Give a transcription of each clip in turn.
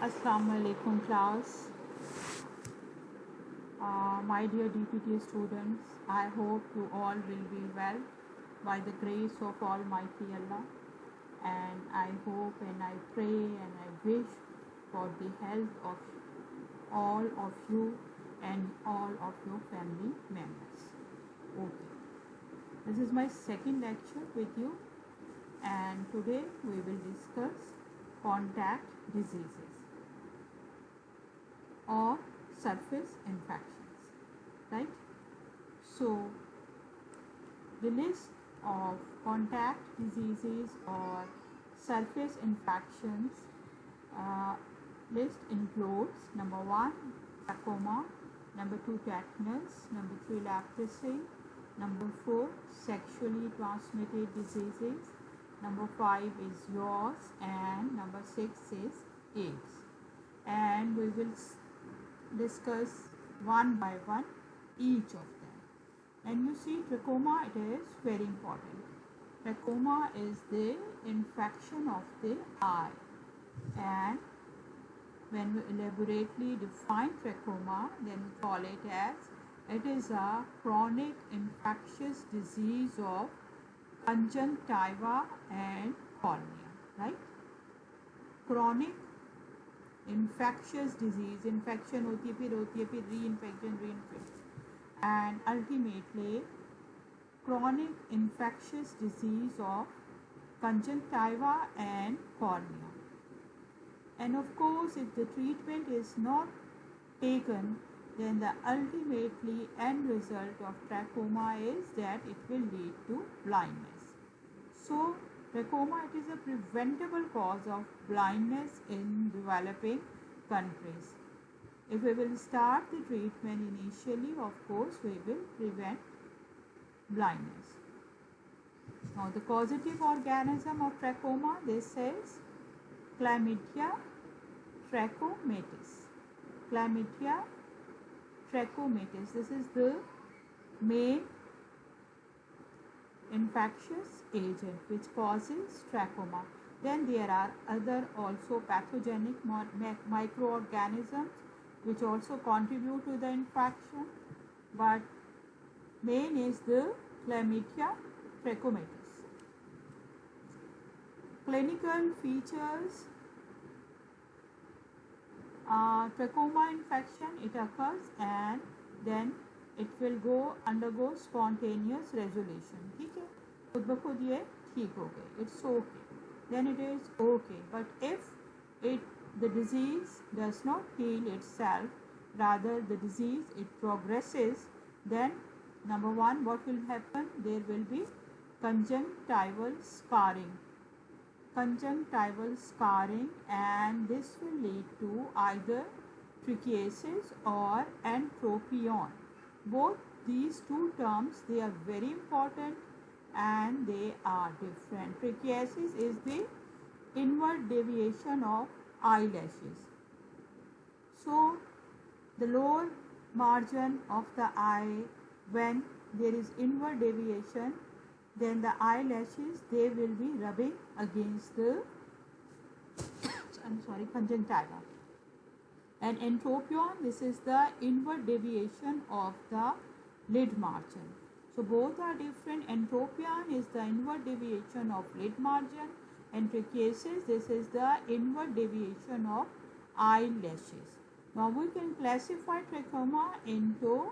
Assalamu alaikum class. My dear DPT students, I hope you all will be well by the grace of Almighty Allah, and I hope and I pray and I wish for the health of all of you and all of your family members. Okay, this is my second lecture with you, and today we will discuss contact diseases or surface infections, right? So the list of contact diseases or surface infections list includes number 1 trachoma, number 2 tetanus, number 3 leprosy, number 4 sexually transmitted diseases, number 5 is yaws, and number 6 is AIDS. And we will discuss one by one each of them. And you see, trachoma, it is very important. Trachoma is the infection of the eye, and when we elaborately define trachoma, then we call it as it is a chronic infectious disease of conjunctiva and cornea, right? Chronic infectious disease, infection होती है फिर reinfection, and ultimately chronic infectious disease of conjunctiva and cornea. And of course, if the treatment is not taken, then the ultimately end result of trachoma is that it will lead to blindness. So trachoma, it is a preventable cause of blindness in developing countries. If we will start the treatment initially, of course, we will prevent blindness. Now, the causative organism of trachoma, this is Chlamydia trachomatis. Chlamydia trachomatis. This is the main infectious agent which causes trachoma. Then there are other also pathogenic microorganisms which also contribute to the infection, but main is the Chlamydia trachomatis. Clinical features: trachoma infection, it occurs and then it will undergo spontaneous resolution. ठीक है, खुद ब खुद ये ठीक हो गए, it's okay, then it is okay. But if the disease does not heal itself, rather the disease it progresses, then number 1, what will happen? There will be conjunctival scarring, and this will lead to either trichiasis or entropion. Both these two terms, they are very important and they are different. Trichiasis is the inward deviation of eyelashes. So the lower margin of the eye, when there is inward deviation, then the eyelashes, they will be rubbing against the conjunctiva. And entropion, this is the inward deviation of the lid margin. So both are different. Entropion is the inward deviation of lid margin, and trichiasis, this is the inward deviation of eyelashes. Now we can classify trachoma into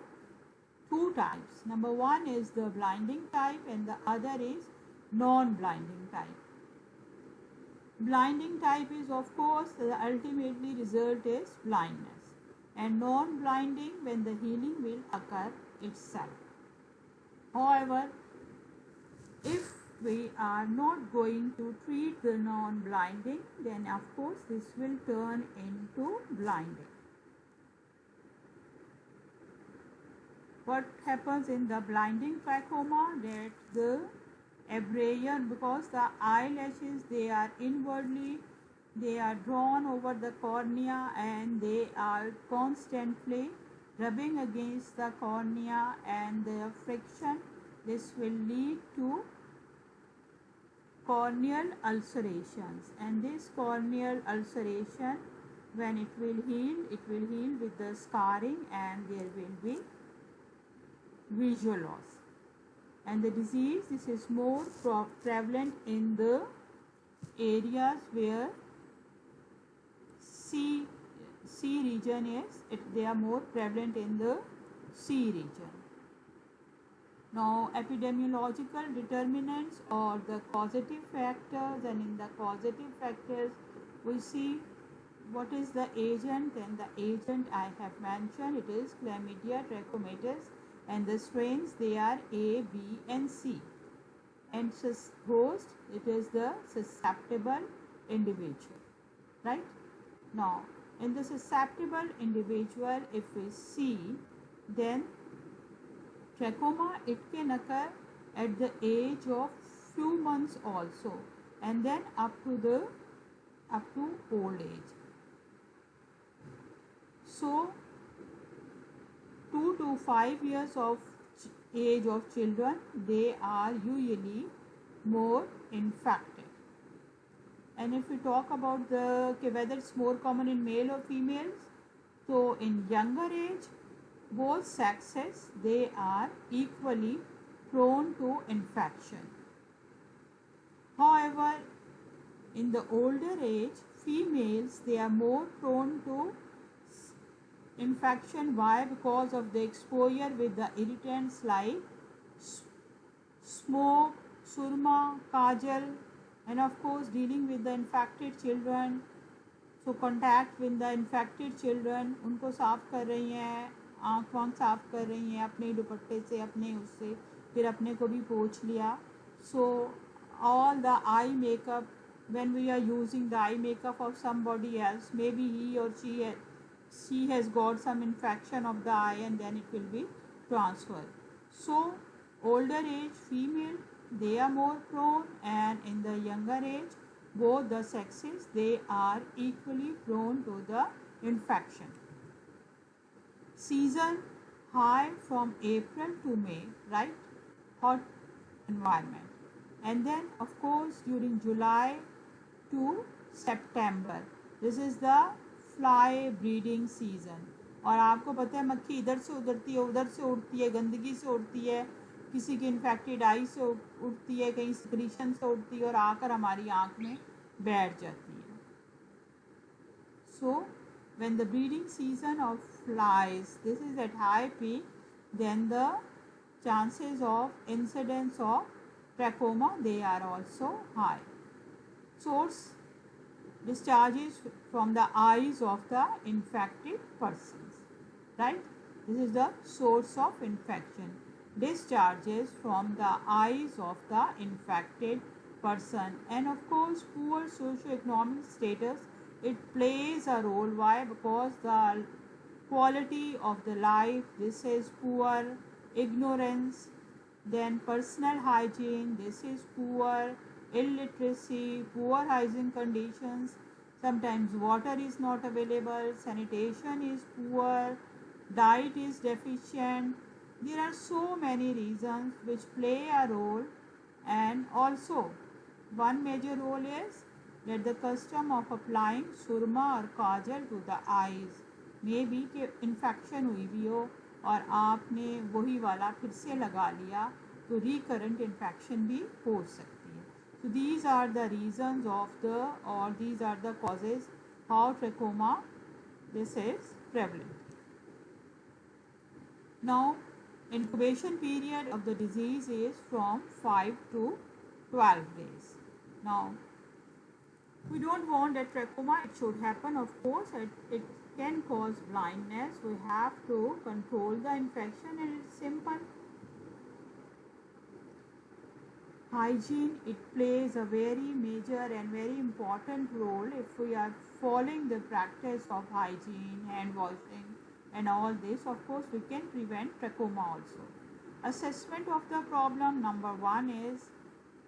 two types. Number 1 is the blinding type and the other is non-blinding type. Blinding type is, of course, the ultimately result is blindness, and non-blinding when the healing will occur itself. However, if we are not going to treat the non-blinding, then of course this will turn into blinding. What happens in the blinding trachoma? That the abrasion, because the eyelashes, they are inwardly, they are drawn over the cornea and they are constantly rubbing against the cornea, and the friction, this will lead to corneal ulcerations, and this corneal ulceration when it will heal with the scarring, and there will be visual loss. And the disease, this is more prevalent in the areas where sea region is, they are more prevalent in the sea region. Now, epidemiological determinants or the causative factors, and in the causative factors we see what is the agent, and the agent I have mentioned, it is Chlamydia trachomatis, and the strains, they are A, B and C, and host, it is the susceptible individual, right? Now, in the susceptible individual, if we see, then trachoma, it can occur at the age of few months also, and then up to old age. So 2 to 5 years of age of children, they are usually more infected. And if we talk about whether it's more common in male or females, so in younger age, both sexes, they are equally prone to infection. However, in the older age, females, they are more prone to infection. Why? Because of the exposure with the irritants like smoke, surma, kajal, and of course dealing with the infected children. So contact with the infected children, उनको साफ कर रही हैं, आँख वाँख साफ कर रही हैं अपने दुपट्टे से, अपने उससे, फिर अपने को भी पोंछ लिया. So all the eye makeup, when we are using the eye makeup of somebody else, maybe he or she has got some infection of the eye, and then it will be transferred. So older age female, they are more prone, and in the younger age, both the sexes, they are equally prone to the infection. Season, high from April to May, right? Hot environment. And then of course during July to September, this is the fly breeding season. और आपको पता है मक्खी इधर से उधरती है, उधर से उड़ती है, गंदगी से उड़ती है, किसी की इन्फेक्टेड आई से उड़ती है, कहीं सिक्रीशन से उड़ती है और आकर हमारी आँख में बैठ जाती है. So when the breeding season of flies, this is at high peak, then the chances of incidence of trachoma, they are also high. Source, discharges from the eyes of the infected persons, right? This is the source of infection. Discharges from the eyes of the infected person. And of course, poor socio-economic status, it plays a role. Why? Because the quality of the life, this is poor. Ignorance, then personal hygiene, this is poor. Illiteracy, poor hygiene conditions, sometimes water is not available, sanitation is poor, diet is deficient. There are so many reasons which play a role, and also one major role is that the custom of applying surma or kajal to the eyes, may be कि infection हुई भी हो और आपने वही वाला फिर से लगा लिया, तो recurrent infection भी हो सकती है. So these are the reasons of these are the causes how trachoma, this is prevalent. Now, incubation period of the disease is from 5 to 12 days. Now, we don't want that trachoma, it should happen, of course, it can cause blindness. We have to control the infection, and it's simple. Hygiene, it plays a very major and very important role. If we are following the practice of hygiene, hand washing and all this, of course we can prevent trachoma also. Assessment of the problem, number one is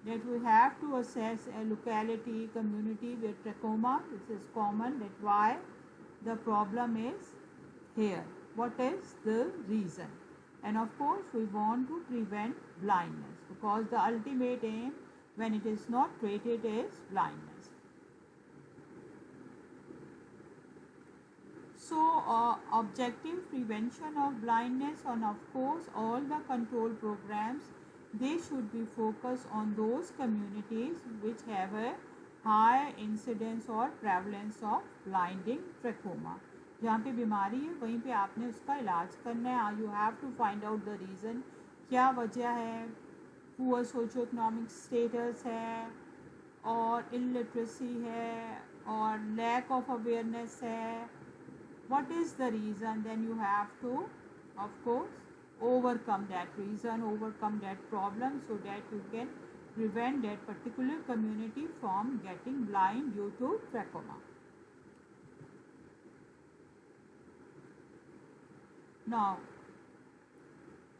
that we have to assess a locality, community with trachoma. This is common, that why the problem is here, what is the reason. And of course we want to prevent blindness, because the ultimate aim when it is not treated is blindness. So objective prevention of blindness, and of course all the control programs, they should be focused on those communities which have a high incidence or prevalence of blinding trachoma. जहाँ पे बीमारी है वहीं पे आपने उसका इलाज करना है. You have to find out the reason, क्या वजह है, पुअर सोशो इकोनॉमिक स्टेटस है और इलिटरेसी है और लैक ऑफ अवेयरनेस है. What is the reason? Then you have to, of course, overcome that reason, overcome that problem, so that you can prevent that particular community from getting blind due to trachoma. Now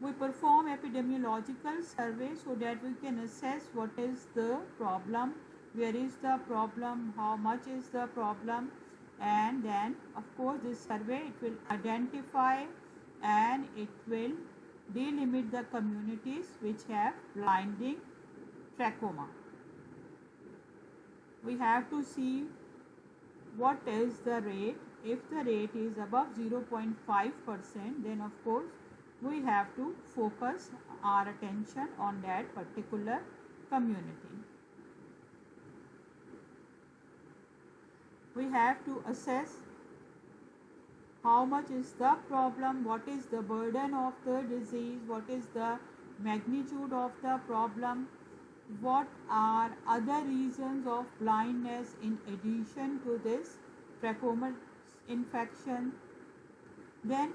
we perform epidemiological survey so that we can assess what is the problem, where is the problem, how much is the problem, and then of course this survey, it will identify and it will delimit the communities which have blinding trachoma. We have to see what is the rate. If the rate is above 0.5%, then of course we have to focus our attention on that particular community. We have to assess how much is the problem, what is the burden of the disease, what is the magnitude of the problem, what are other reasons of blindness in addition to this trachoma infection, then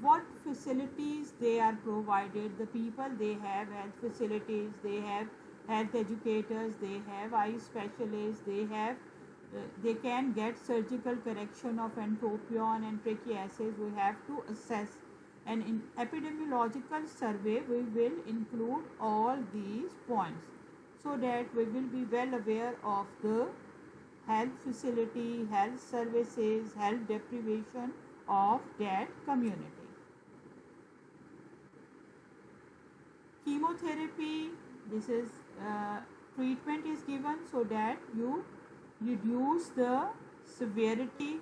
what facilities they are provided. The people, they have health facilities, they have health educators, they have eye specialists, they can get surgical correction of entropion and trichiasis. We have to assess, and in epidemiological survey we will include all these points so that we will be well aware of the health facility, health services, health deprivation of that community. Chemotherapy, this is treatment is given so that you reduce the severity.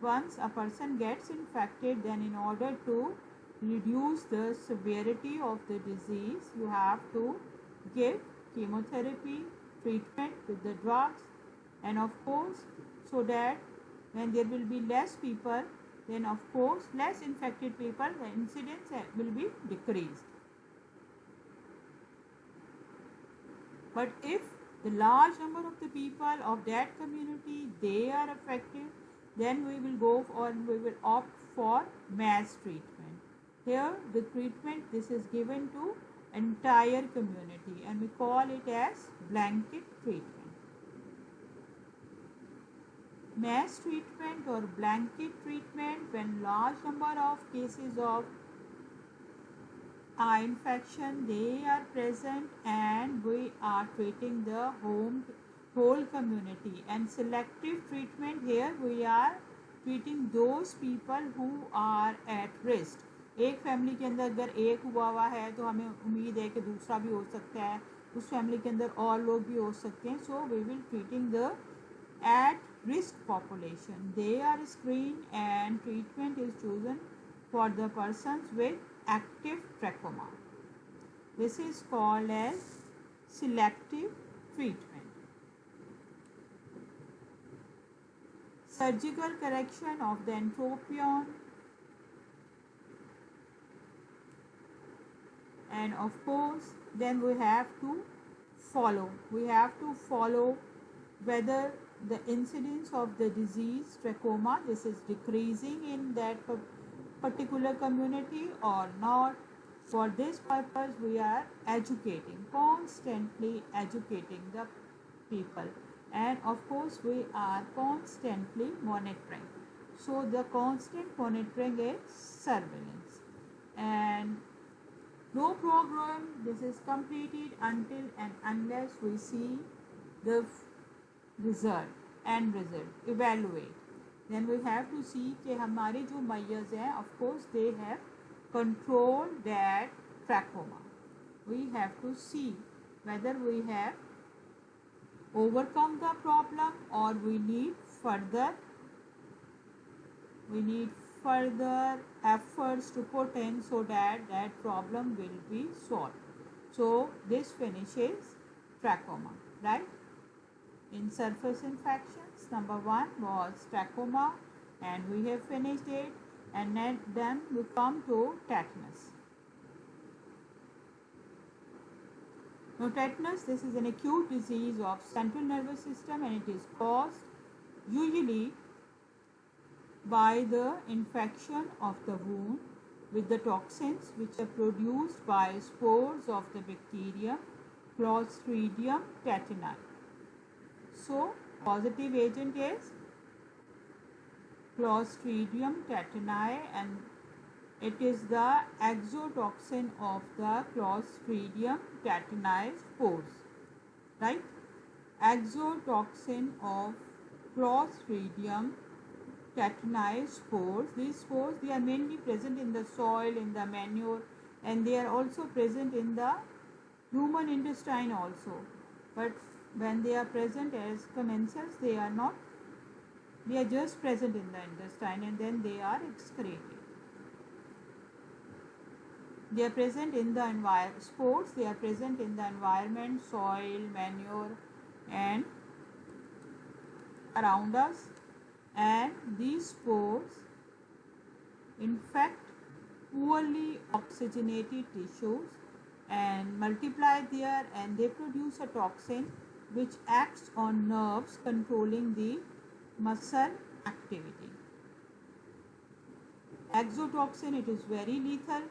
Once a person gets infected, then in order to reduce the severity of the disease, you have to give chemotherapy treatment with the drugs, and of course so that when there will be less people, then of course less infected people, the incidence will be decreased. But if the large number of the people of that community, they are affected, then we will go for, we will opt for mass treatment. Here the treatment, this is given to entire community and we call it as blanket treatment. Mass treatment or blanket treatment, when large number of cases of eye infection they are present and we are treating the whole community. And selective treatment, here we are treating those people who are at risk. एक family के अंदर अगर एक हुआ है तो हमें उम्मीद है कि दूसरा भी हो सकता है, उस फैमिली के अंदर और लोग भी हो सकते हैं. So we will treating the at risk population. They are screened and treatment is chosen for the persons with active trachoma. This is called as selective treatment. Surgical correction of the entropion, and of course then we have to follow whether the incidence of the disease trachoma, this is decreasing in that particular community or not. For this purpose we are educating, constantly educating the people, and of course we are constantly monitoring. So the constant monitoring is surveillance, and no program this is completed until and unless we see the result, end result, evaluate. Then we have to see कि हमारे जो measures हैं, of course they have controlled that trachoma. We have to see whether we have overcome the problem or we need further we need further efforts to put in so that that problem will be solved. So this finishes trachoma, right? In surface infections, number 1 was trachoma and we have finished it, and then we come to tetanus. Now tetanus, this is an acute disease of central nervous system and it is caused usually by the infection of the wound with the toxins which are produced by spores of the bacterium Clostridium tetani. So positive agent is Clostridium tetani and it is the exotoxin of the Clostridium tetani spores, right? Exotoxin of Clostridium tetani spores. These spores, they are mainly present in the soil, in the manure, and they are also present in the human intestine also. But when they are present as commensals, they are not, they are just present in the intestine and then they are excreted. They are present in the spores, they are present in the environment, soil, manure and around us, and these spores infect poorly oxygenated tissues and multiply there, and they produce a toxin which acts on nerves controlling the muscle activity. Exotoxin, it is very lethal.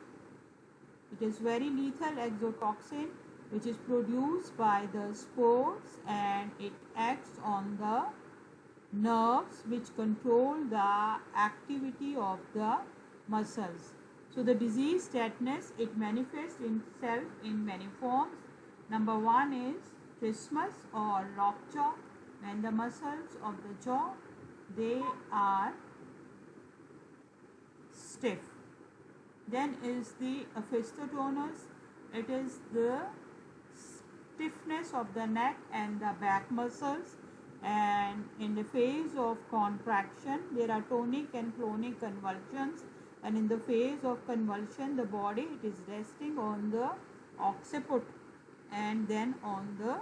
It is very lethal exotoxin which is produced by the spores and it acts on the nerves which control the activity of the muscles. So the disease tetanus, it manifests itself in many forms. Number 1 is trismus or lockjaw, when the muscles of the jaw, they are stiff. Then is the opisthotonus, it is the stiffness of the neck and the back muscles, and in the phase of contraction there are tonic and clonic convulsions, and in the phase of convulsion the body, it is resting on the occiput and then on the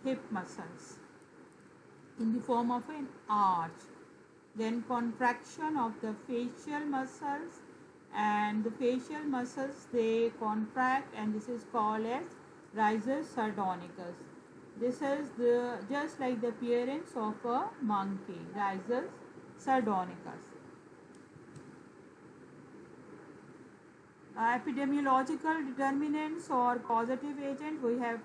hip muscles in the form of an arch. Then contraction of the facial muscles, and the facial muscles, they contract and this is called as risus sardonicus. This is just like the appearance of a monkey, risus sardonicus. Epidemiological determinants or causative agent, we have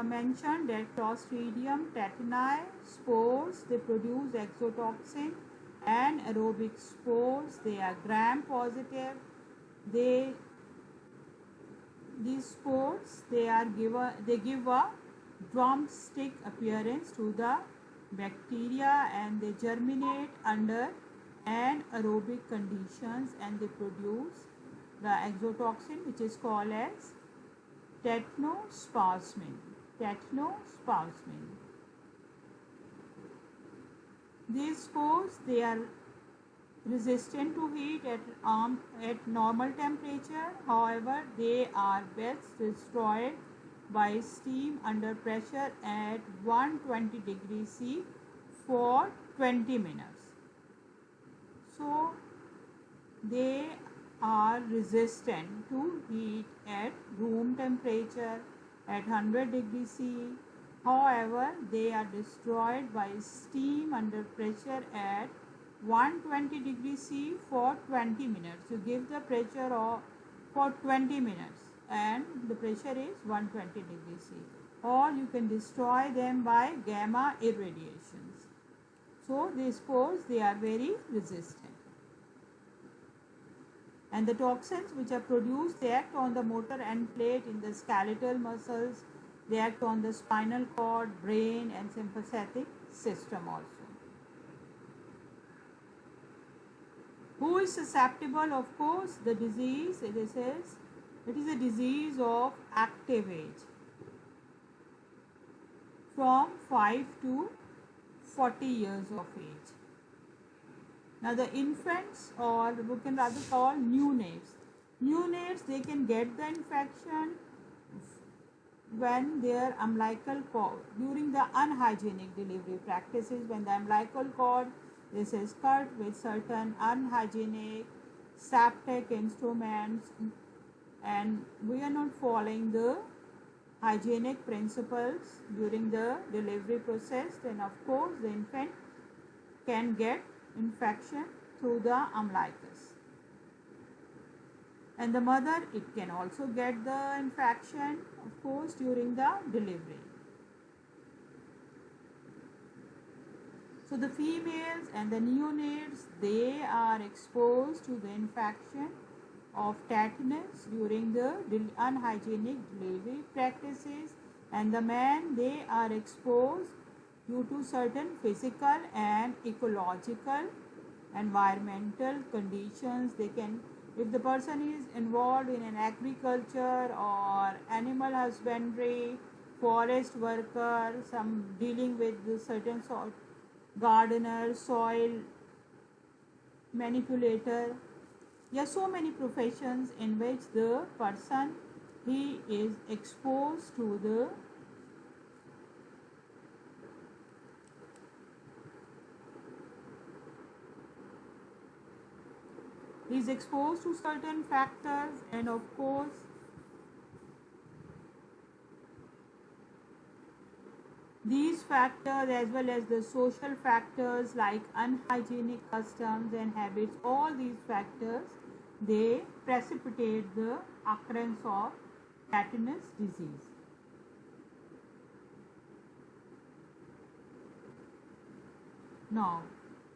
mentioned that Clostridium tetani spores, they produce exotoxin, and aerobic spores, they are gram positive. These spores, they give a drumstick appearance to the bacteria and they germinate under anaerobic conditions and they produce the exotoxin which is called as tetanospasmin. These spores, they are resistant to heat at normal temperature. However, they are best destroyed by steam under pressure at 120 degrees C for 20 minutes. So they are resistant to heat at room temperature at 100 degrees C. However, they are destroyed by steam under pressure at 120 degrees C for 20 minutes. You give the pressure for 20 minutes and the pressure is 120 degrees C. Or you can destroy them by gamma irradiations. So these spores, they are very resistant. And the toxins which are produced, they act on the motor end plate in the skeletal muscles, they act on the spinal cord, brain and sympathetic system also. Who is susceptible? Of course, the disease, it is a disease of active age from 5 to 40 years of age. Now the infants, or we can rather call neonates, they can get the infection when their umbilical cord, during the unhygienic delivery practices, when the umbilical cord this is cut with certain unhygienic septic instruments, and we are not following the hygienic principles during the delivery process, then of course the infant can get infection through the umbilicus. And the mother, it can also get the infection, of course, during the delivery. So the females and the neonates, they are exposed to the infection of tetanus during the unhygienic delivery practices, and the men, they are exposed due to certain physical and ecological environmental conditions. They can, if the person is involved in an agriculture or animal husbandry, forest worker, some dealing with certain sort, gardener, soil manipulator, there are so many professions in which the person, he is exposed to the certain factors, and of course these factors, as well as the social factors like unhygienic customs and habits, all these factors, they precipitate the occurrence of tetanus disease. Now,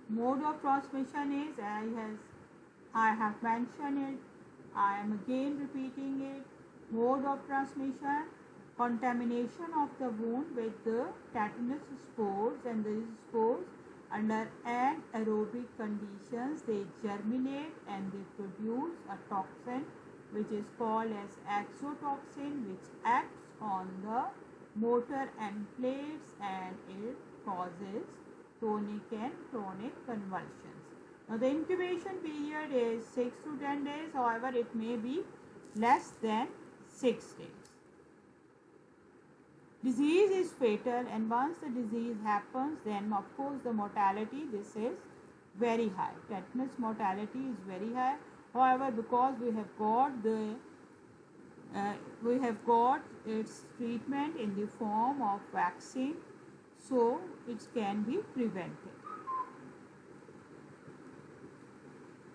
mode of transmission is, I have mentioned it, I am again repeating it. Mode of transmission: contamination of the wound with the tetanus spores, and these spores, under anaerobic conditions, they germinate and they produce a toxin which is called as exotoxin, which acts on the motor end plates, and it causes tonic and chronic convulsions. Now the incubation period is 6 to 10 days, however it may be less than 6 days. Disease is fatal, and once the disease happens, then of course the mortality, this is very high. Tetanus mortality is very high. However, because we have got its treatment in the form of vaccine, so it can be prevented.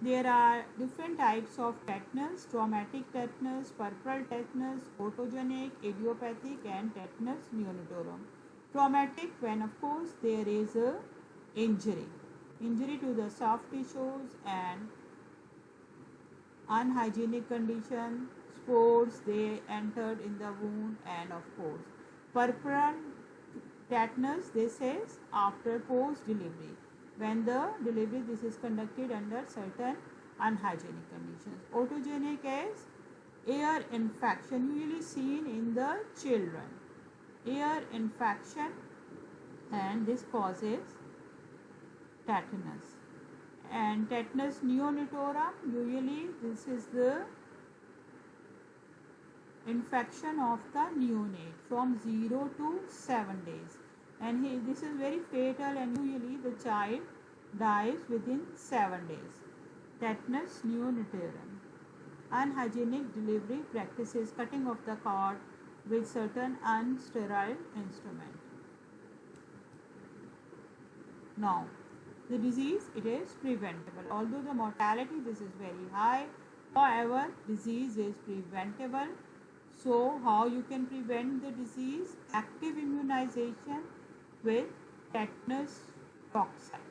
There are different types of tetanus: traumatic tetanus, puerperal tetanus, otogenic, idiopathic, and tetanus neonatorum. Traumatic, when of course there is a injury to the soft tissues and unhygienic condition, spores, they entered in the wound, and of course puerperal tetanus, this is after post delivery, when the delivery this is conducted under certain unhygienic conditions. Otogenic is air infection, usually seen in the children, air infection, and this causes tetanus. And tetanus neonatorum, usually this is the infection of the neonate from 0 to 7 days, and this is very fatal, and usually the child dies within 7 days. Tetanus neonatorum. Unhygienic delivery practices: cutting of the cord with certain unsterile instrument. Now, the disease, it is preventable. Although the mortality, this is very high, however disease is preventable. So how you can prevent the disease? Active immunization with tetanus toxin.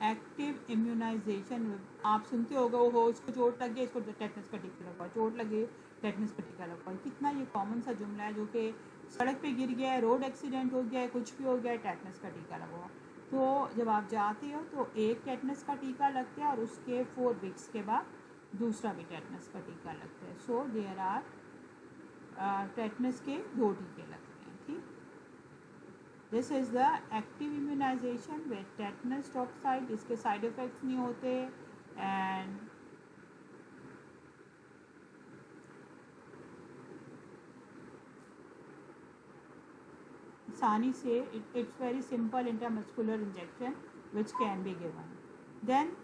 Active immunization, आप सुनते होगा वो उसको चोट लग गई, इसको tetanus का टीका लगवाओ, चोट लगे टेटनस का टीका लगवाओ। कितना ये कॉमन सा जुमला है, जो कि सड़क पे गिर गया है, रोड एक्सीडेंट हो गया है, कुछ भी हो गया है, टेटनस का टीका लगवाओ। तो जब आप जाते हो तो एक टेटनस का टीका लगता है, और उसके 4 वीक्स के बाद दूसरा भी टेटनस का टीका लगता है। सो देयर आर टेटनस के 2 टीके लगते हैं। ठीक, this is the active immunization with tetanus toxoid. इसके साइड इफ़ेक्ट्स नहीं होते एंड आसानी से it's very simple intramuscular injection which can be given. Then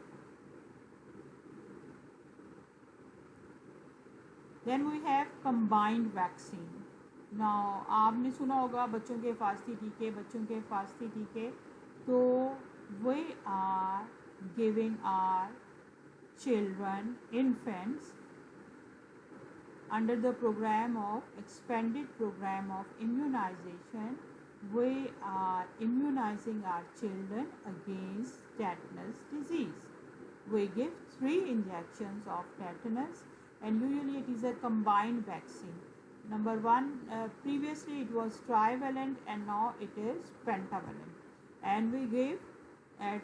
we have combined vaccine. Now आपने सुना होगा बच्चों के हिफाजती टीके, बच्चों के हिफाजती टीके. तो we are giving our children, infants, under the program of expanded program of immunization. We are immunizing our children against tetanus disease. We give 3 injections of tetanus, and usually it is a combined vaccine. Number 1, previously it was trivalent and now it is pentavalent, and we give at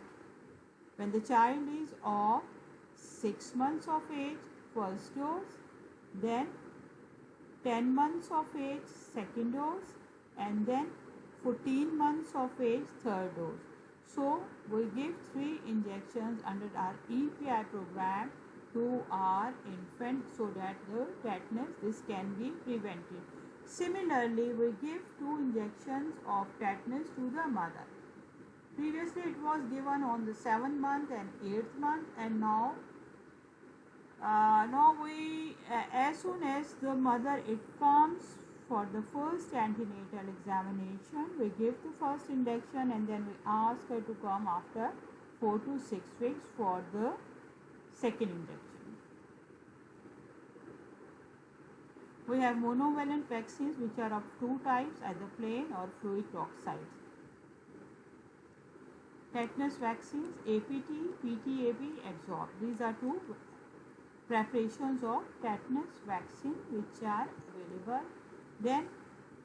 when the child is of 6 months of age first dose, then 10 months of age second dose, and then 14 months of age third dose. So we give 3 injections under our EPI program to our infant so that the tetanus this can be prevented. Similarly, we give 2 injections of tetanus to the mother. Previously it was given on the 7th month and 8th month, and now we as soon as the mother it comes for the first antenatal examination, we give the first injection, and then we ask her to come after 4 to 6 weeks for the second injection. We have monovalent vaccines which are of 2 types, either plain or fluid toxoids. Tetanus vaccines, APT, PTAB, adsorb. These are 2 preparations of tetanus vaccine which are available. Then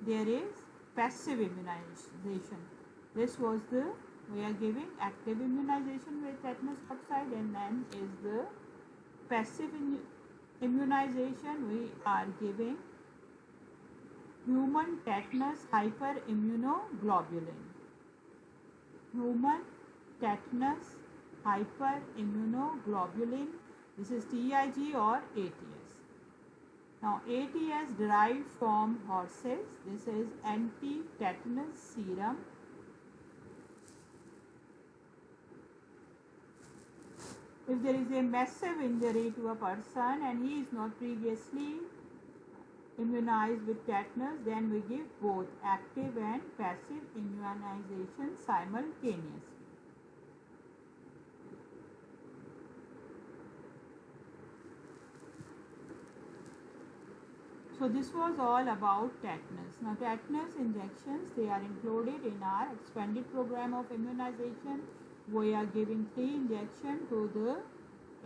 there is passive immunization. This was we are giving active immunization with tetanus toxoid, and then is the passive immunization. We are giving human tetanus hyperimmunoglobulin. Human tetanus hyperimmunoglobulin. This is TIG or ATS. Now ATS derived from horses. This is anti-tetanus serum. If there is a massive injury to a person and he is not previously immunized with tetanus, then we give both active and passive immunization simultaneously. So this was all about tetanus. Now tetanus injections, they are included in our expanded program of immunization. We are giving 3 injections to the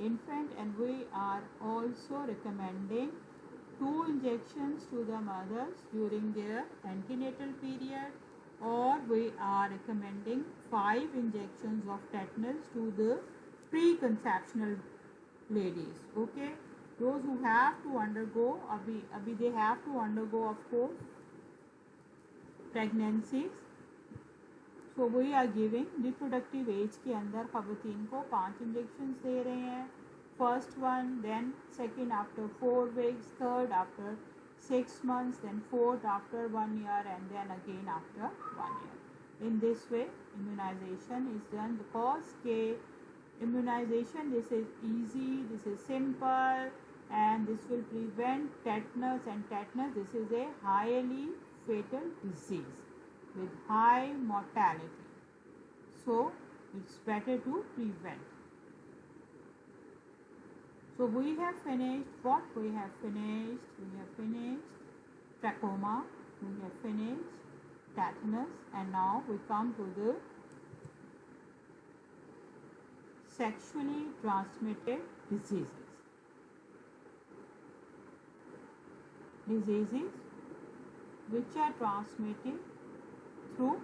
infant, and we are also recommending 2 injections to the mothers during their antenatal period, or we are recommending 5 injections of tetanus to the preconceptional ladies. Okay, those who have to undergo abhi they have to undergo of course pregnancies. So we are giving reproductive age के अंदर खवातीन को 5 injections दे रहे हैं. First one, then second after 4 weeks, third after 6 months, then fourth after 1 year, and then again after 1 year. In this way immunization is done, because के immunization this is easy, this is simple, and this will prevent tetanus, and tetanus this is a highly fatal disease with high mortality, so it's better to prevent. So we have finished what we have finished. We have finished trachoma, we have finished tetanus, and now we come to the sexually transmitted diseases. Diseases which are transmitted through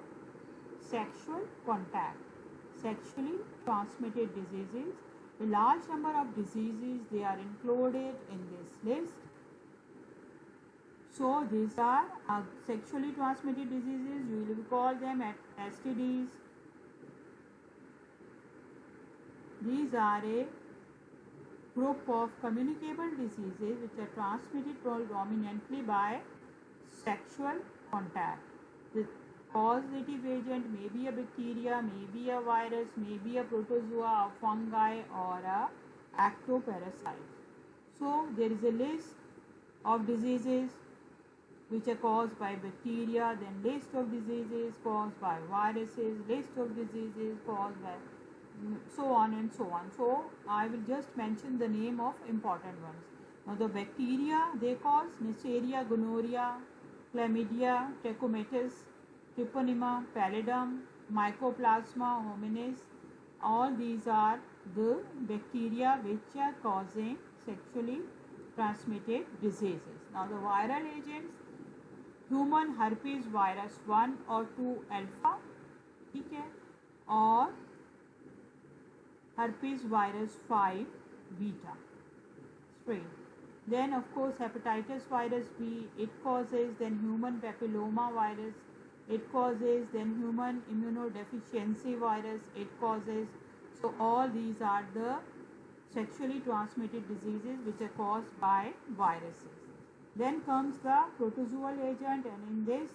sexual contact. Sexually transmitted diseases. A large number of diseases they are included in this list. So these are sexually transmitted diseases. We will call them STDs. These are a group of communicable diseases which are transmitted predominantly by sexual contact. The causative agent may be a bacteria, may be a virus, may be a protozoa, a fungi, or a ectoparasite. So there is a list of diseases which are caused by bacteria, then list of diseases caused by viruses, list of diseases caused by so on and so on. So I will just mention the name of important ones. Now the bacteria, they cause Neisseria, gonorrhea, chlamydia, trachomatis, treponema, pallidum, mycoplasma hominis. All these are the bacteria which are causing sexually transmitted diseases. Now the viral agents, human herpes virus 1 or 2 alpha, ठीक है, और herpes virus 5 beta strain. Then of course hepatitis virus B, it causes, then human papilloma virus, it causes, then human immunodeficiency virus, it causes. So all these are the sexually transmitted diseases which are caused by viruses. Then comes the protozoal agent, and in this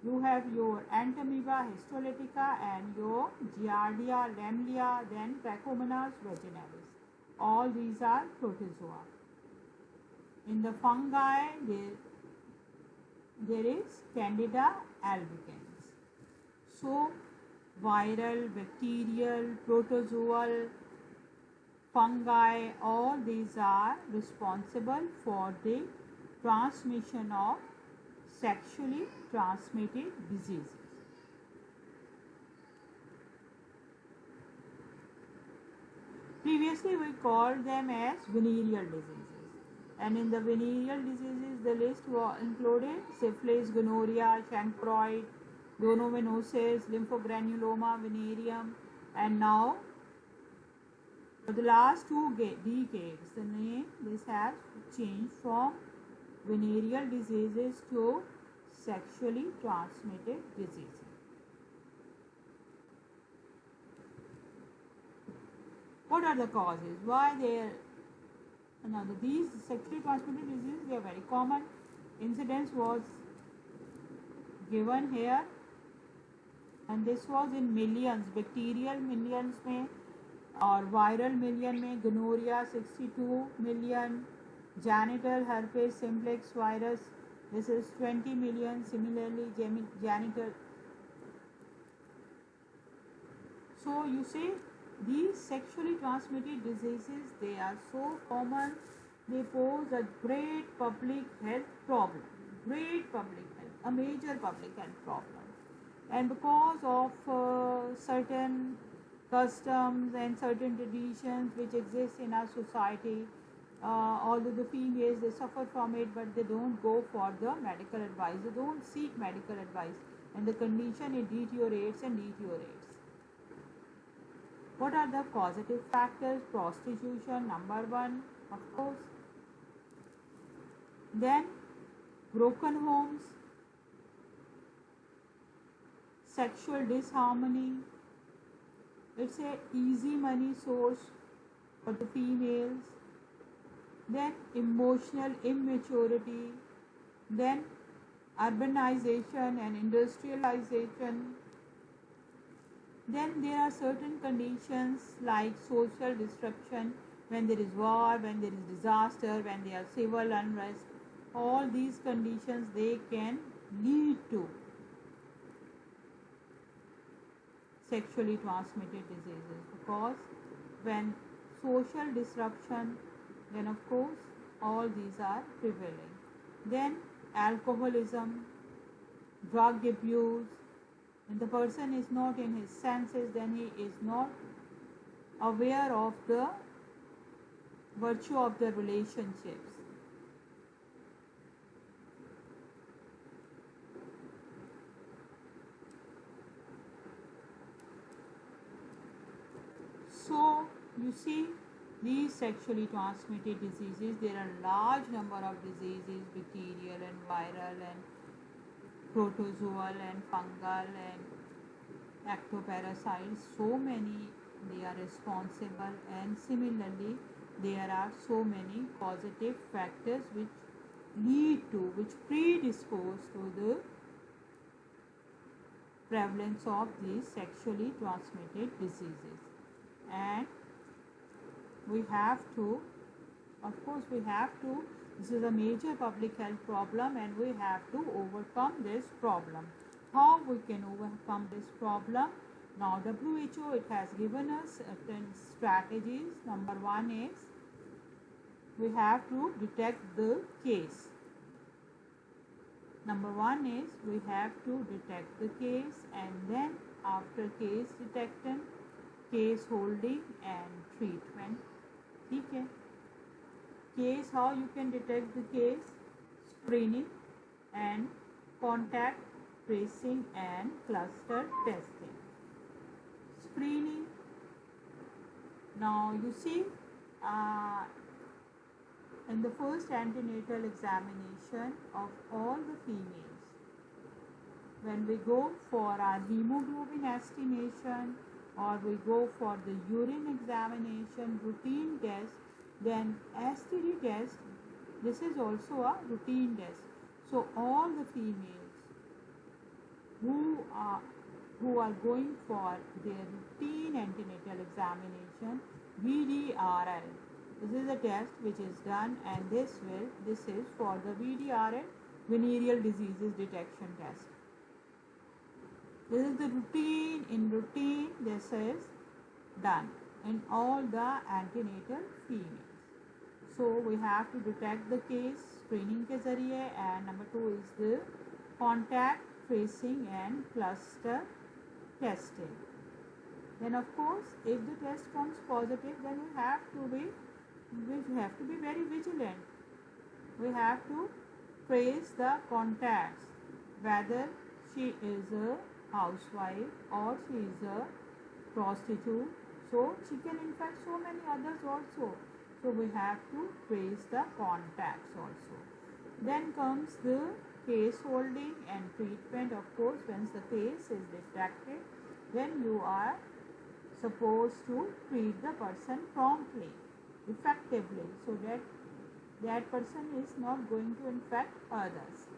you have your Entamoeba histolytica and your Giardia lamblia, then Trichomonas vaginalis. All these are protozoa. In the fungi, there is Candida albicans. So, viral, bacterial, protozoal, fungi, all these are responsible for the transmission of sexually transmitted diseases. Previously we called them as venereal diseases, and in the venereal diseases the list included syphilis, gonorrhea, chancroid, gonovenosis, lymphogranuloma, venereum, and now for the last 2 decades the name this has changed from venereal diseases to sexually transmitted diseases. What are the causes? Why they are? Now these sexually transmitted diseases, they are very common. Incidence was given here, and this was in millions, bacterial millions में और viral million में. Gonorrhea 62 million, genital herpes simplex virus, this is 20 million. Similarly genital. So you see, these sexually transmitted diseases, they are so common, they pose a great public health problem, a major public health problem. And because of certain customs and certain traditions which exist in our society, although the females, they suffer from it, but they don't go for the medical advice, they don't seek medical advice, and the condition, it deteriorates. What are the causative factors? Prostitution, number 1, of course. Then broken homes, sexual disharmony, it's a easy money source for the females. Then emotional immaturity, then urbanization and industrialization. Then there are certain conditions like social disruption, when there is war, when there is disaster, when there are civil unrest. All these conditions, they can lead to sexually transmitted diseases, because when social disruption, then of course all these are prevailing. Then alcoholism, drug abuse. When the person is not in his senses, then he is not aware of the virtue of the relationships. So you see, these sexually transmitted diseases, there are large number of diseases, bacterial and viral and protozoal and fungal and ectoparasites, so many they are responsible, and similarly there are so many causative factors which predispose to the prevalence of these sexually transmitted diseases. And we have to, of course we have to, this is a major public health problem and we have to overcome this problem. How we can overcome this problem? Now WHO, it has given us certain strategies. Number one is we have to detect the case. Number one is we have to detect the case, and then after case detection, case holding and treatment. Okay. Case, how you can detect the case? Screening and contact tracing and cluster testing. Screening. Now you see, in the first antenatal examination of all the females, when we go for our hemoglobin estimation or we go for the urine examination, routine test, then STD test, this is also a routine test. So all the females who are going for their routine antenatal examination, VDRL, this is a test which is done, and this is for the VDRL, venereal diseases detection test. This is the routine. In routine, this is done in all the antenatal females. So we have to detect the case screening के जरिए, and number two is the contact tracing and cluster testing. Then of course, if the test comes positive, then we have to be very vigilant. We have to trace the contacts, whether she is a housewife or she is a prostitute, so she can infect so many others also. So we have to trace the contacts also. Then comes the case holding and treatment. Of course, once the case is detected, then you are supposed to treat the person promptly, effectively, so that that person is not going to infect others.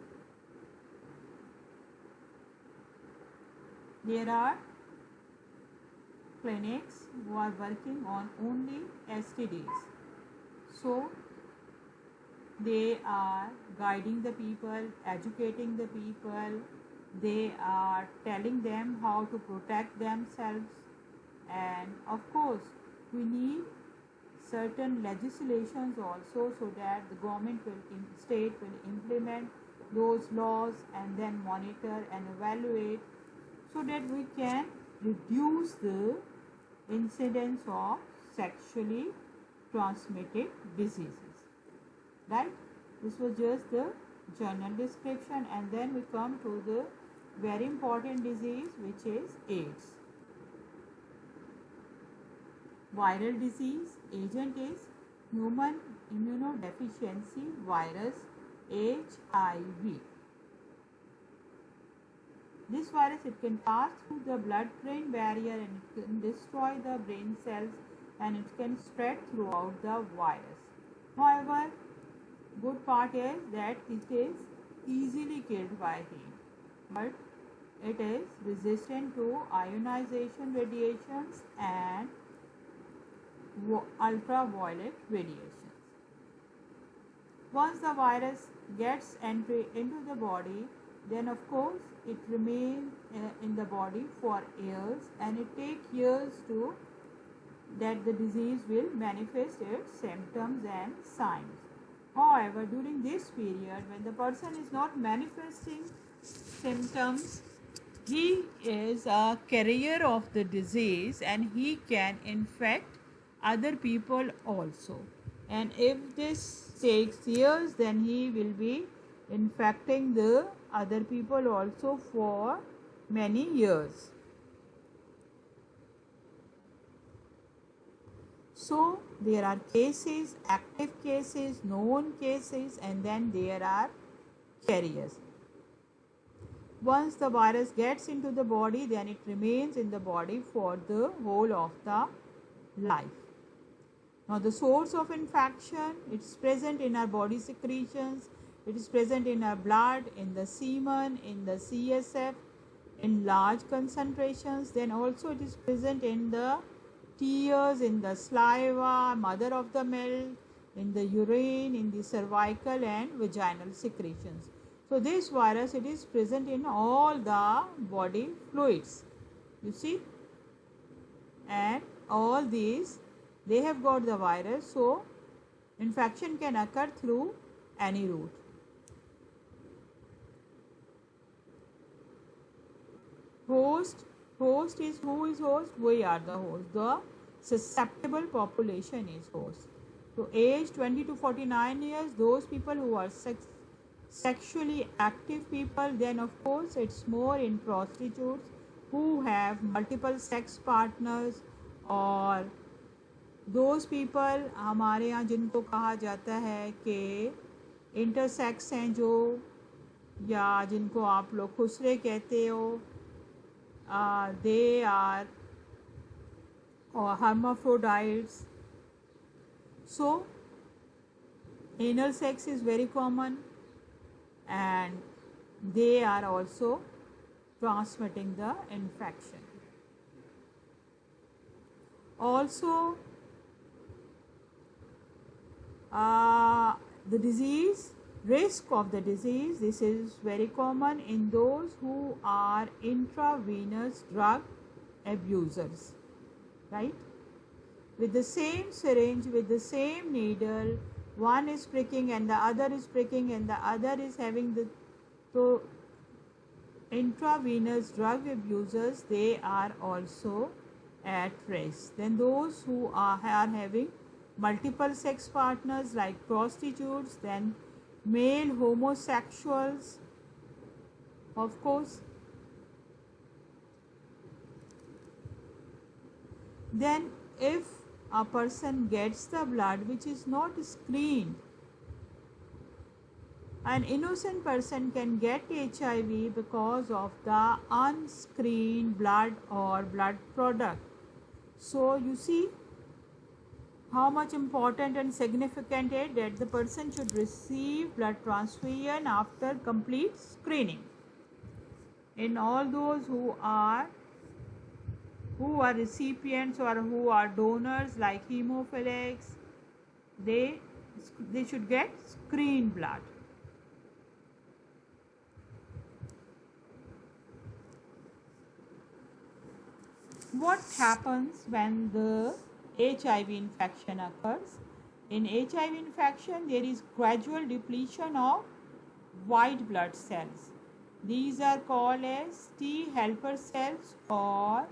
There are clinics who are working on only STDs. So they are guiding the people, educating the people, they are telling them how to protect themselves, and of course we need certain legislations also, so that the government state will implement those laws and then monitor and evaluate, so that we can reduce the incidence of sexually transmitted diseases. Right? This was just the general description, and then we come to the very important disease, which is AIDS. Viral disease. Agent is human immunodeficiency virus, HIV. This virus, it can pass through the blood-brain barrier and it can destroy the brain cells, and it can spread throughout the virus. However, good part is that it is easily killed by heat, but it is resistant to ionization radiations and ultraviolet radiations. Once the virus gets entry into the body, then of course it remains in the body for years, and it takes years to that the disease will manifest its symptoms and signs. However, during this period, when the person is not manifesting symptoms, he is a carrier of the disease and he can infect other people also. And if this takes years, then he will be infecting the other people also for many years. So there are cases, active cases, known cases, and then there are carriers. Once the virus gets into the body, then it remains in the body for the whole of the life. Now the source of infection, it's present in our body secretions, it is present in our blood, in the semen, in the CSF, in large concentrations. Then also it is present in the tears, in the saliva, mother of the milk, in the urine, in the cervical and vaginal secretions. So this virus, it is present in all the body fluids, you see, and all these, they have got the virus, so infection can occur through any route. Host is, who is host? We are the host. The susceptible population is host. So age 20 to 49 years, those people who are sexually active people. Then of course it's more in prostitutes who have multiple sex partners, और those people हमारे यहाँ जिनको कहा जाता है कि intersex हैं जो, या जिनको आप लोग खुसरे कहते हो, they are hermaphrodites. So anal sex is very common, and they are also transmitting the infection. Also the disease, risk of the disease, this is very common in those who are intravenous drug abusers, right? With the same syringe, with the same needle, one is pricking and the other is pricking and the other is having the, so intravenous drug abusers, they are also at risk. Then those who are having multiple sex partners like prostitutes, then male homosexuals, of course. Then if a person gets the blood which is not screened, an innocent person can get HIV because of the unscreened blood or blood product. So you see how much important and significant it that the person should receive blood transfusion after complete screening. In all those who are recipients or who are donors like hemophilics, they should get screened blood. What happens when the HIV infection occurs? In HIV infection, there is gradual depletion of white blood cells. These are called as T helper cells or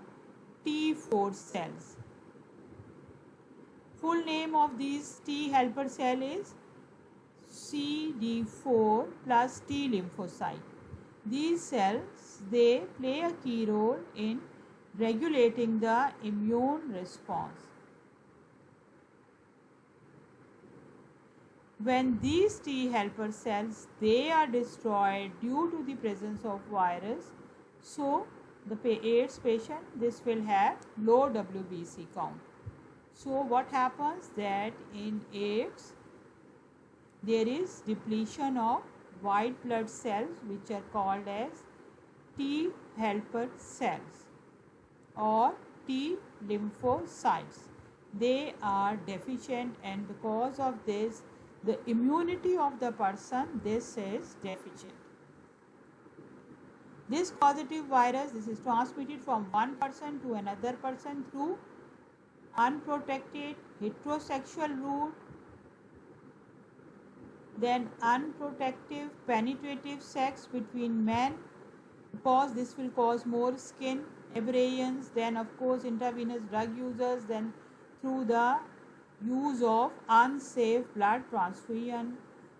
T4 cells. Full name of these T helper cell is CD4 plus T lymphocyte. These cells, they play a key role in regulating the immune response. When these T helper cells, they are destroyed due to the presence of virus, so the AIDS patient, this will have low WBC count. So what happens that in AIDS, there is depletion of white blood cells which are called as T helper cells or T lymphocytes. They are deficient, and because of this, the immunity of the person, this is deficient. This causative virus, this is transmitted from one person to another person through unprotected heterosexual route, then unprotected penetrative sex between men, because this will cause more skin abrasions, then of course intravenous drug users, then through the use of unsafe blood transfusion,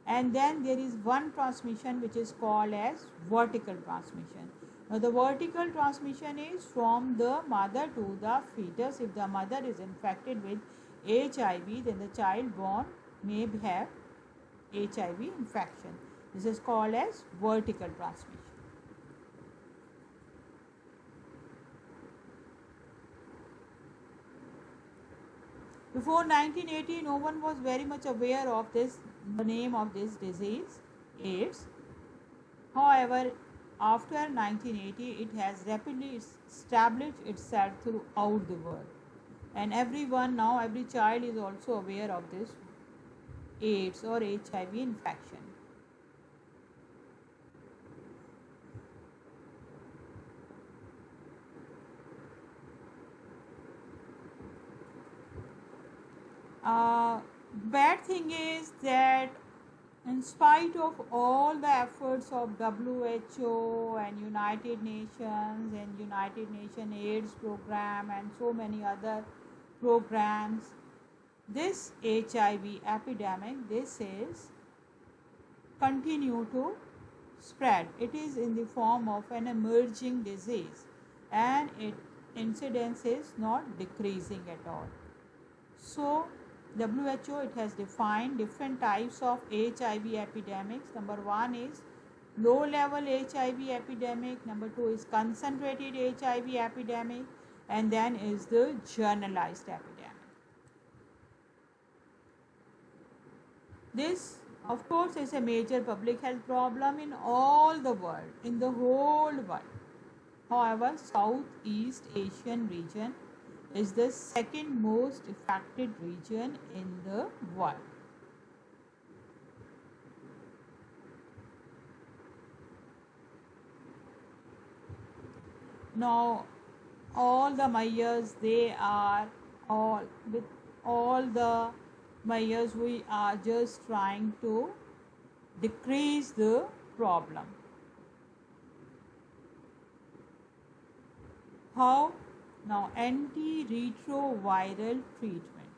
and then there is one transmission which is called as vertical transmission. Now the vertical transmission is from the mother to the fetus. If the mother is infected with HIV, then the child born may have HIV infection. This is called as vertical transmission. Before 1980, no one was very much aware of the name of this disease, AIDS. However, after 1980, it has rapidly established itself throughout the world. And everyone now, every child is also aware of this AIDS or HIV infection. Bad thing is that in spite of all the efforts of WHO and United Nations AIDS program and so many other programs, this HIV epidemic, this is continue to spread. It is in the form of an emerging disease and its incidence is not decreasing at all. So WHO, it has defined different types of HIV epidemics. Number 1 is low level HIV epidemic, number 2 is concentrated HIV epidemic, and then is the generalized epidemic. This of course is a major public health problem in all the world, in the whole world. However, Southeast Asian region is the second most affected region in the world. Now, all the measures, they are all with all the measures, we are just trying to decrease the problem. How? Now, antiretroviral treatment.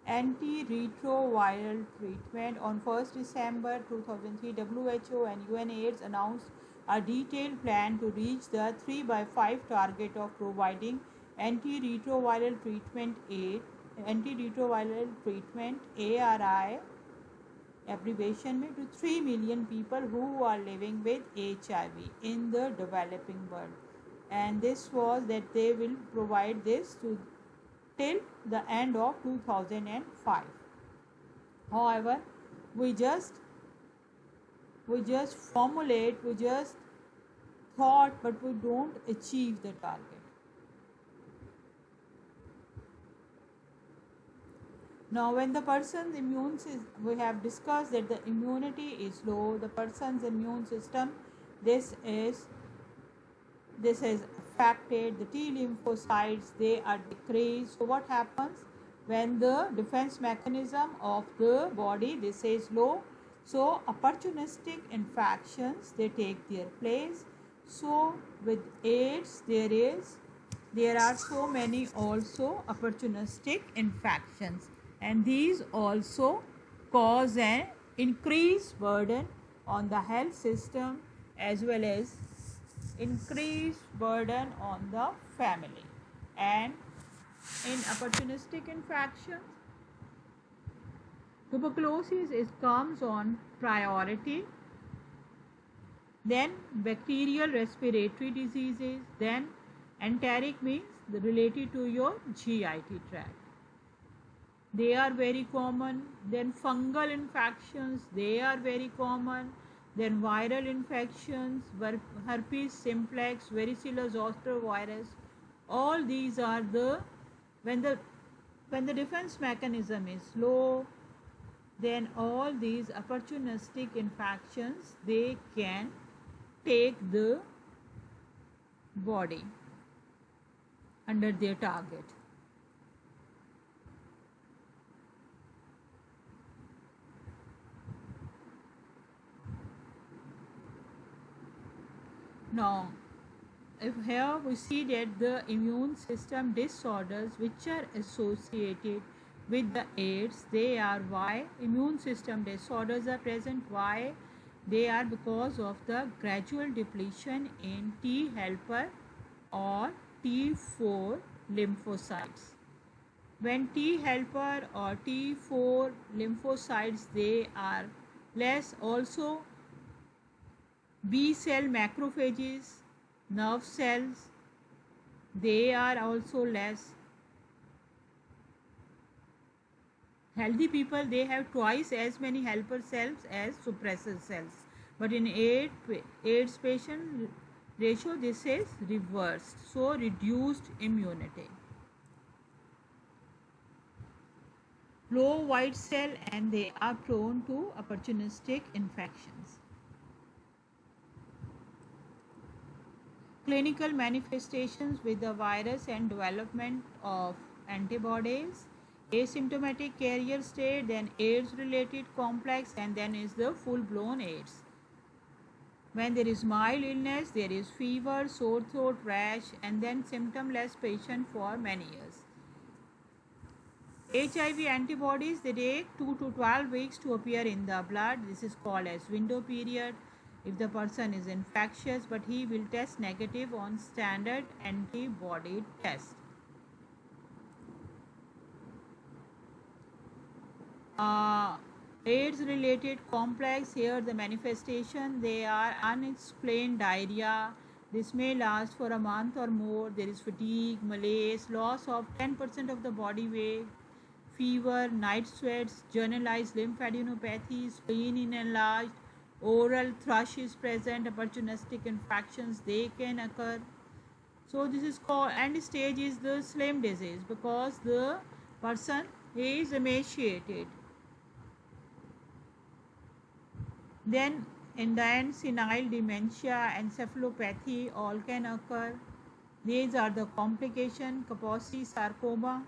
Antiretroviral treatment. On 1st December 2003, WHO and UNAIDS announced a detailed plan to reach the 3x5 target of providing antiretroviral treatment ARI abbreviation में to 3 million people who are living with HIV in the developing world, and this was that they will provide this to till the end of 2005. However, we just formulate, we just thought, but we don't achieve the target. Now, when the person's immune system, we have discussed that the immunity is low, the person's immune system, this is affected, the T lymphocytes, they are decreased. So what happens when the defense mechanism of the body, this is low? So opportunistic infections, they take their place. So with AIDS, there are so many also opportunistic infections, and these also cause an increased burden on the health system as well as increased burden on the family. And in opportunistic infections, tuberculosis comes on priority, then bacterial respiratory diseases, then enteric means related to your GIT tract, they are very common. Then fungal infections, they are very common. Then viral infections, herpes simplex, varicella zoster virus, all these are the when the defense mechanism is low, then all these opportunistic infections, they can take the body under their target. Now, if here we see that the immune system disorders which are associated with the AIDS, they are why immune system disorders are present. Why? They are because of the gradual depletion in T helper or T4 lymphocytes. When T helper or T4 lymphocytes, they are less, also B cell macrophages, nerve cells, they are also less. Healthy people, they have twice as many helper cells as suppressor cells, but in AIDS patient ratio this is reversed, so reduced immunity. Low white cell, and they are prone to opportunistic infections. Clinical manifestations with the virus and development of antibodies, asymptomatic carrier state, then AIDS related complex, and then is the full blown AIDS. When there is mild illness, there is fever, sore throat, rash, and then symptomless patient for many years. HIV antibodies, they take 2 to 12 weeks to appear in the blood. This is called as window period. If the person is infectious, but he will test negative on standard antibody test. AIDS related complex, here the manifestation, they are unexplained diarrhea. This may last for a month or more. There is fatigue, malaise, loss of 10% of the body weight, fever, night sweats, generalized lymphadenopathy, spleen enlarged, oral thrush is present, opportunistic infections, they can occur. So this is called, end stage is the slim disease, because the person is emaciated. Then in the end, senile dementia, encephalopathy, all can occur. These are the complications: Kaposi sarcoma,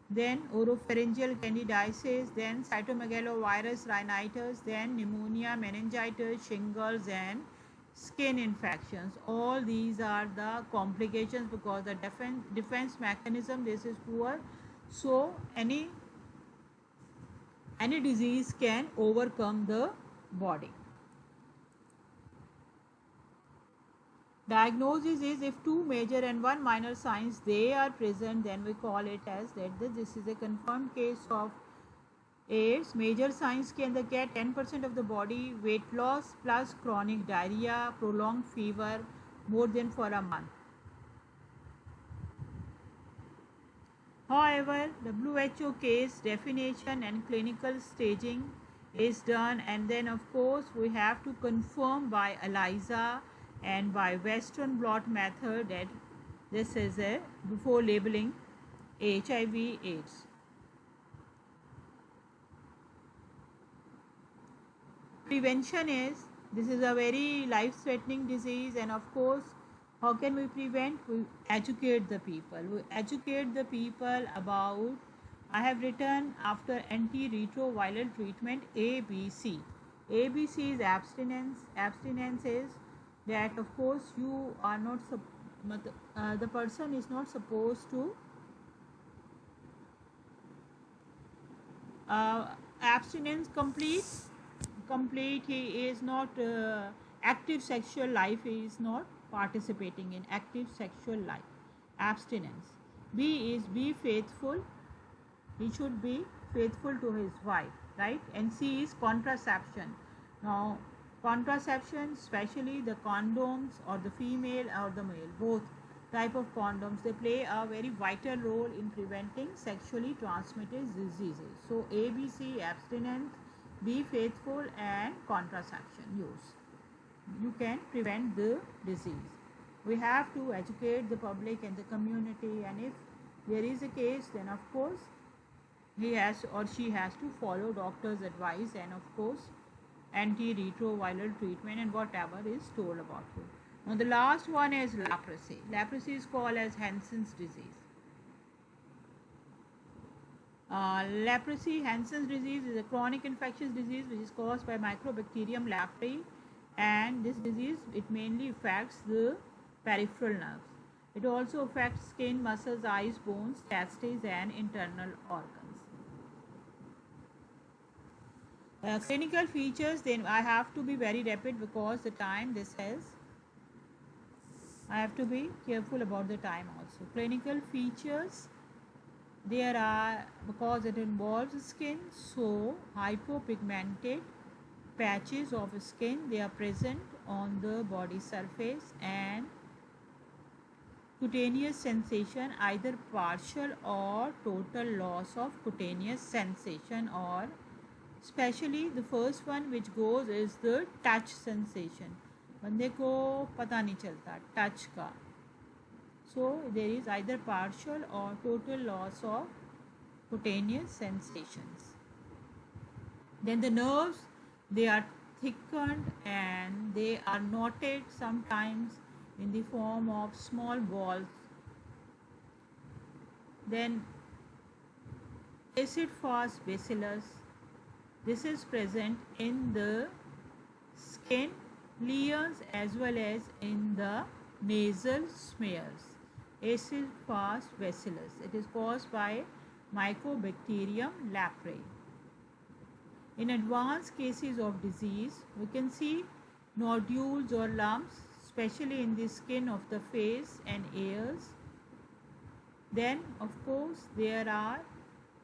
then oropharyngeal candidiasis, then cytomegalovirus rhinitis, then pneumonia, meningitis, shingles, and skin infections. All these are the complications because the defense mechanism, this is poor. So any disease can overcome the body. Diagnosis is if 2 major and 1 minor signs they are present, then we call it as that this is a confirmed case of AIDS. Major signs can get 10% of the body weight loss plus chronic diarrhea, prolonged fever more than for a month. However, WHO case definition and clinical staging is done, and then of course we have to confirm by ELISA and by Western blot method that this is a before labeling HIV AIDS. Prevention is, this is a very life-threatening disease, and of course how can we prevent? We educate the people. We educate the people about, I have written after antiretroviral treatment ABC. ABC is abstinence. Abstinence is that of course you are not, the person is not supposed to abstinence complete, he is not active sexual life, he is not participating in active sexual life. Abstinence. B is be faithful, he should be faithful to his wife, right? And C is contraception. Now contraception, especially the condoms, or the female or the male, both type of condoms, they play a very vital role in preventing sexually transmitted diseases. So ABC, abstinence, be faithful, and contraception use, you can prevent the disease. We have to educate the public and the community, and if there is a case, then of course he has or she has to follow doctor's advice, and of course antiretroviral treatment and whatever is told about you. Now the last one is leprosy. Leprosy is called as Hansen's disease. Leprosy, Hansen's disease, is a chronic infectious disease which is caused by Mycobacterium leprae, and this disease, it mainly affects the peripheral nerves. It also affects skin, muscles, eyes, bones, testes, and internal organs. Clinical features, then I have to be very rapid because the time this has I have to be careful about the time also. Clinical features, there are, because it involves skin, so hypopigmented patches of skin, they are present on the body surface, and cutaneous sensation, either partial or total loss of cutaneous sensation, or especially the first one which goes is the touch sensation. बंदे को पता नहीं चलता touch का. So there is either partial or total loss of cutaneous sensations. Then the nerves, they are thickened and they are knotted sometimes in the form of small balls. Then acid fast bacillus, this is present in the skin lesions as well as in the nasal smears. Acid fast bacillus, it is caused by Mycobacterium leprae. In advanced cases of disease, we can see nodules or lumps, especially in the skin of the face and ears. Then, of course, there are,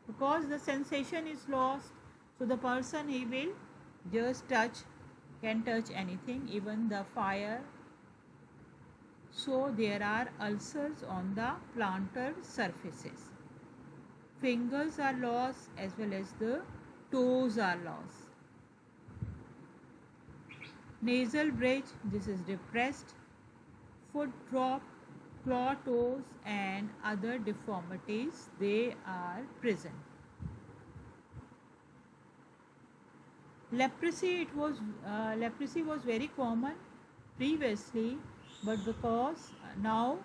because the sensation is lost, so the person, he will just can touch anything, even the fire. So there are ulcers on the plantar surfaces. Fingers are lost as well as the toes are lost. Nasal bridge, this is depressed. Foot drop, claw toes and other deformities, they are present. Leprosy, leprosy was very common previously, but because now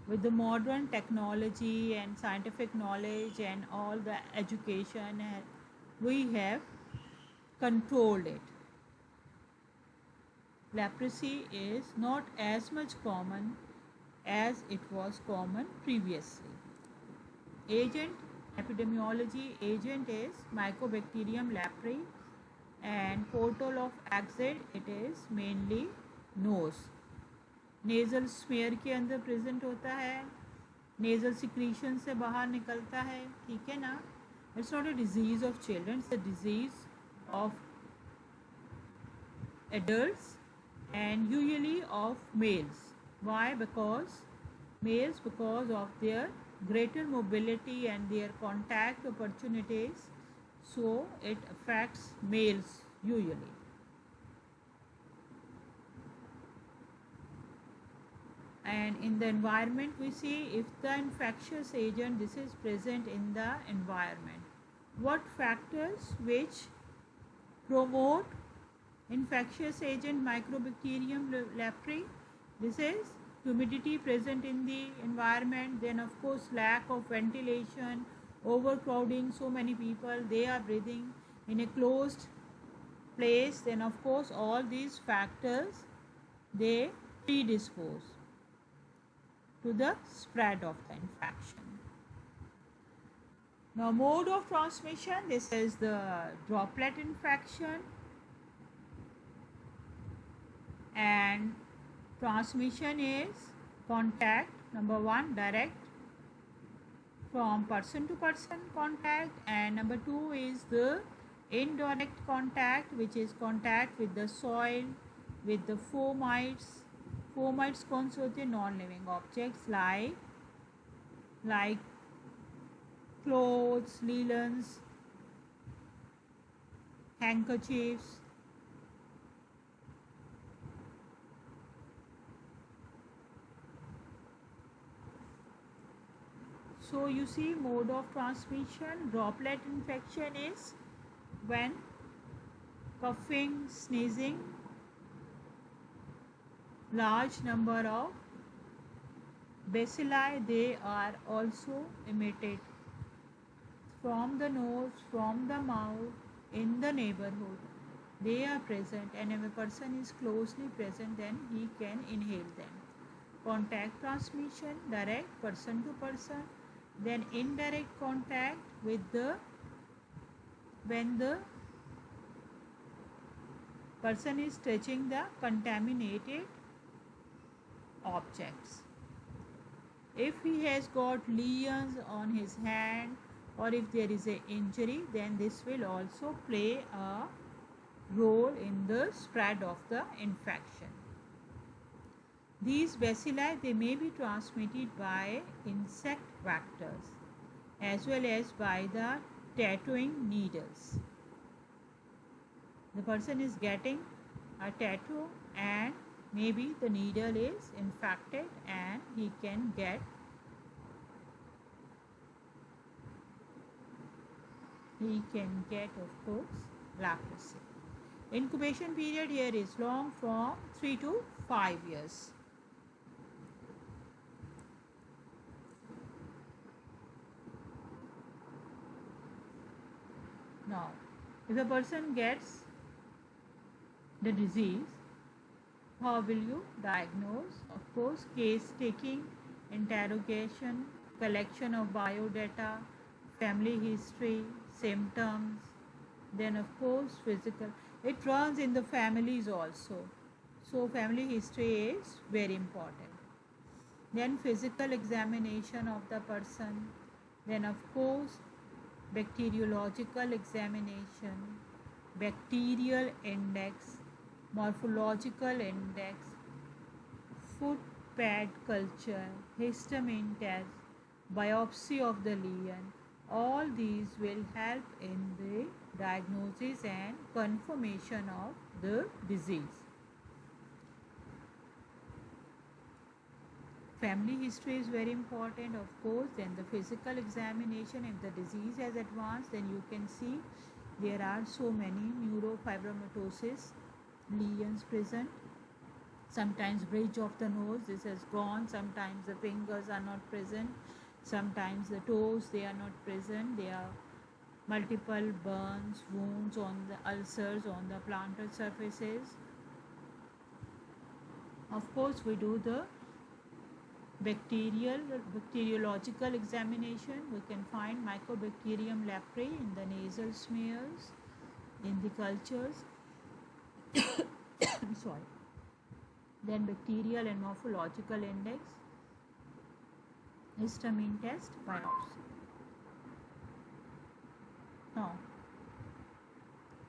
with the modern technology and scientific knowledge and all the education, we have controlled it. Leprosy is not as much common as it was common previously. Agent, epidemiology agent is Mycobacterium leprae, and portal of exit, it is mainly nose. Nasal smear के अंदर present होता है, nasal secretion से बाहर निकलता है, ठीक है ना. It's not a disease of children, it's a disease of adults and usually of males. Why? Because males, because of their greater mobility and their contact opportunities, so it affects males usually. And in the environment, we see if the infectious agent, this is present in the environment. What factors which promote infectious agent Mycobacterium leprae? This is humidity present in the environment, then of course lack of ventilation, overcrowding, so many people, they are breathing in a closed place, then of course all these factors, they predispose to the spread of the infection. Now mode of transmission, this is the droplet infection, and transmission is contact, number one, direct from person to person contact, and number two is the indirect contact, which is contact with the soil, with the fomites. Fomites कौन से होते हैं? Non living objects like clothes, linens, handkerchiefs. So you see, mode of transmission, droplet infection is when coughing, sneezing, large number of bacilli, they are also emitted from the nose, from the mouth, in the neighborhood. They are present, and if a person is closely present, then he can inhale them. Contact transmission, direct person to person, then indirect contact with when the person is touching the contaminated objects. If he has got lesions on his hand or if there is an injury, then this will also play a role in the spread of the infection. These bacilli, they may be transmitted by insect vectors as well as by the tattooing needles. The person is getting a tattoo and maybe the needle is infected and he can get of course leprosy. Incubation period here is long, from 3 to 5 years. Now, if a person gets the disease, how will you diagnose? Of course, case taking, interrogation, collection of biodata, family history, symptoms, then of course physical. It runs in the families also. So family history is very important. Then physical examination of the person. Then of course bacteriological examination, bacterial index, morphological index, foot pad culture, histamine test, biopsy of the lesion. All these will help in the diagnosis and confirmation of the disease. Family history is very important, of course. Then the physical examination. If the disease has advanced, then you can see there are so many neurofibromatosis lesions present. Sometimes bridge of the nose, this has gone. Sometimes the fingers are not present. Sometimes the toes, they are not present. There are multiple burns, wounds on the ulcers on the plantar surfaces. Of course, we do the bacteriological examination. We can find Mycobacterium leprae in the nasal smears, in the cultures. Sorry. Then bacterial and morphological index, histamine test, biopsy. Now,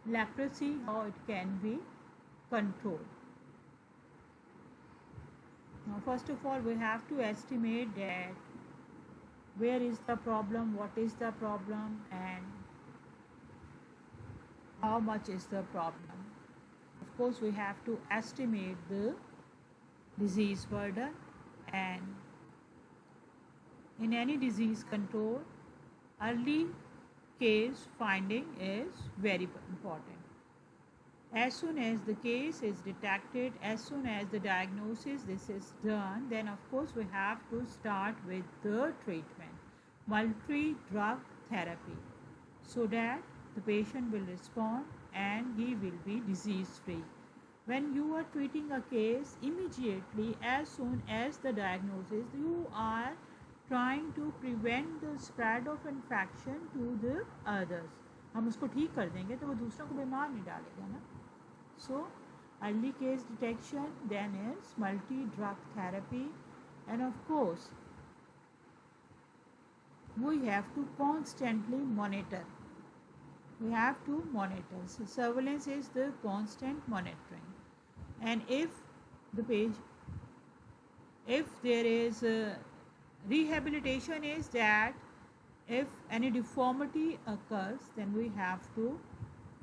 leprosy, how it can be controlled. Now, first of all, we have to estimate that where is the problem, what is the problem, and how much is the problem. Of course, we have to estimate the disease burden, and in any disease control, early case finding is very important. As soon as the case is detected, as soon as the diagnosis this is done, then of course we have to start with the treatment, multi-drug therapy, so that the patient will respond and he will be disease free. When you are treating a case, immediately as soon as the diagnosis, you are trying to prevent the spread of infection to the others. हम उसको ठीक कर देंगे तो वो दूसरों को बीमार नहीं डालेगा ना. So early case detection, then is multi-drug therapy, and of course we have to constantly monitor. We have to monitor. So surveillance is the constant monitoring. And if the patient, if there is rehabilitation, is that if any deformity occurs, then we have to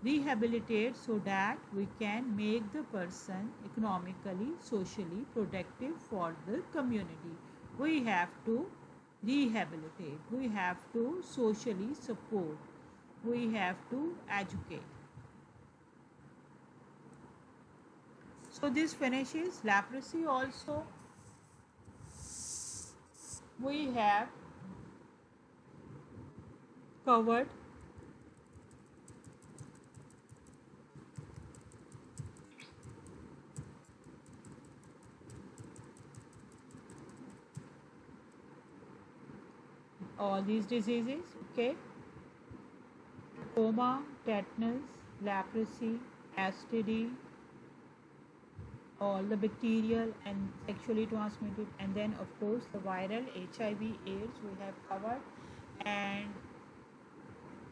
rehabilitate so that we can make the person economically, socially productive for the community. We have to rehabilitate, we have to socially support, we have to educate. So this finishes leprosy. Also we have covered all these diseases, okay? Coma, tetanus, leprosy, STD, all the bacterial and sexually transmitted, and then of course the viral HIV AIDS we have covered. And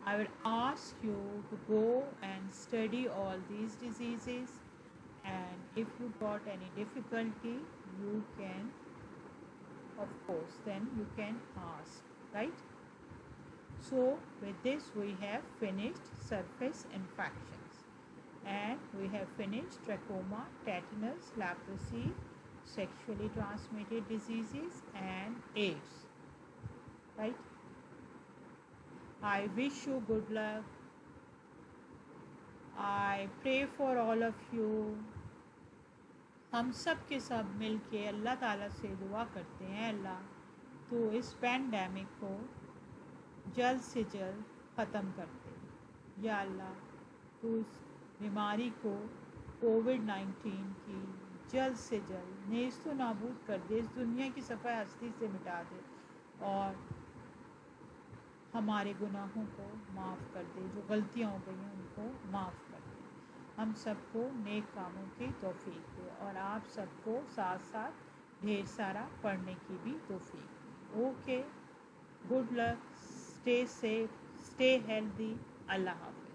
I will ask you to go and study all these diseases, and if you got any difficulty you can, of course, then you can ask, right? So with this we have finished surface infections, and we have finished trachoma, tetanus, leprosy, sexually transmitted diseases, and AIDS, right? I wish you good luck. I pray for all of you. हम सब के सब मिल के अल्लाह ताला से दुआ करते हैं, अल्लाह तो इस पैंडेमिक को जल्द से जल्द ख़त्म कर दे। या अल्लाह तो इस बीमारी को कोविड-19 की जल्द से जल्द नेस्तो नाबूद कर दे, इस दुनिया की सफ़ा हस्ती से मिटा दे, और हमारे गुनाहों को माफ़ कर दे, जो गलतियाँ हो गई हैं उनको माफ़ कर दे, हम सबको नेक कामों की तौफीक दे, और आप सबको साथ साथ ढेर सारा पढ़ने की भी तौफीक दे। Okay, good luck, stay safe, stay healthy, अल्लाह हाफ़िज़।